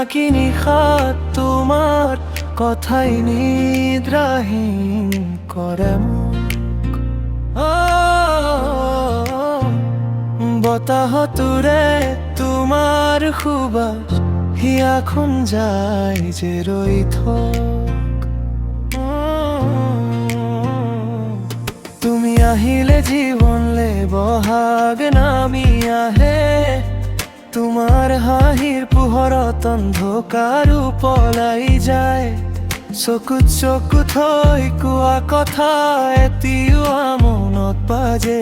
জোনাকি নিশাত তোমাৰ কথাই নিদ্ৰাহীন কৰে মোক। বতাহতোৰে তোমাৰ সুবাস হিয়াখন যায় যে ৰৈ থক। তুমি আহিলে জীৱনলে বহাগ নামি আহে, তোমাৰ হাঁহিৰ পোহৰত অন্ধকাৰো পলাই যায়। চকুত চকুত হৈ কোৱা কথা এতিয়াও মনত বাজে,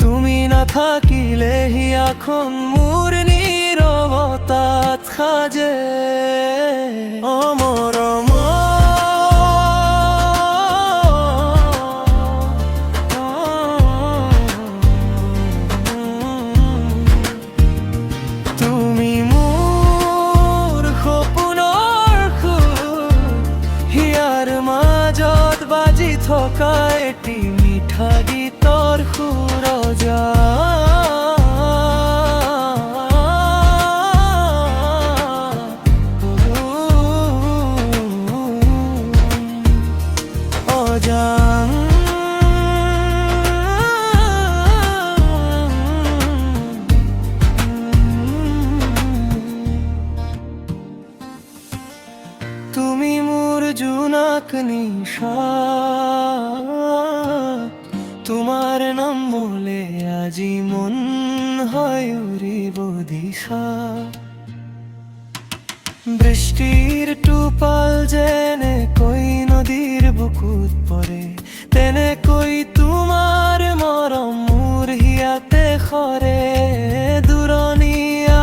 তুমি নাথাকিলে হিয়াখন মোৰ নীৰৱতাত সাজে। মৰম তুমি মোৰ সপোনৰ সুৰ, হিয়াৰ মাজত বাজি থকা এটি মিঠা গীতৰ সুৰ যা। অজান তুমি মোৰ জোনাক নিশাত, তোমাৰ নাম মোলে আজি মন হয় উৰিব দিশা। বৃষ্টিৰ টোপাল যেনেকৈ নদীৰ বুকুত পৰে, তেনেকৈ তোমাৰ মৰম মোৰ হিয়াতে সৰে। দূৰণি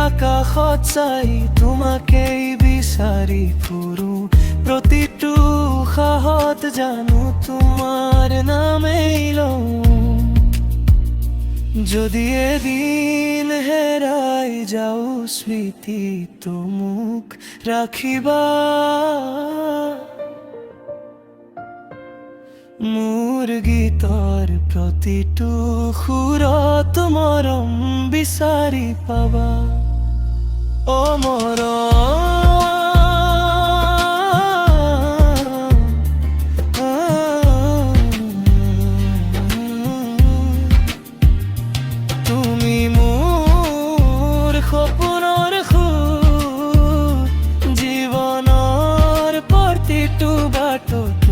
আকাশত চাই তোমাকেই বিচাৰি ফুৰো, প্ৰতিটো উশাহত জানো তোমাৰ নামেই লওঁ। যদি এদিন হেৰাই যাওঁ স্মৃতিটো মোক ৰাখিবা, মোৰ গীতৰ প্ৰতিটো সুৰত মৰম বিচাৰি পাবা। মৰম তুমি মোৰ সপোনৰ সুৰ, জীৱনৰ প্ৰতিটো বাটত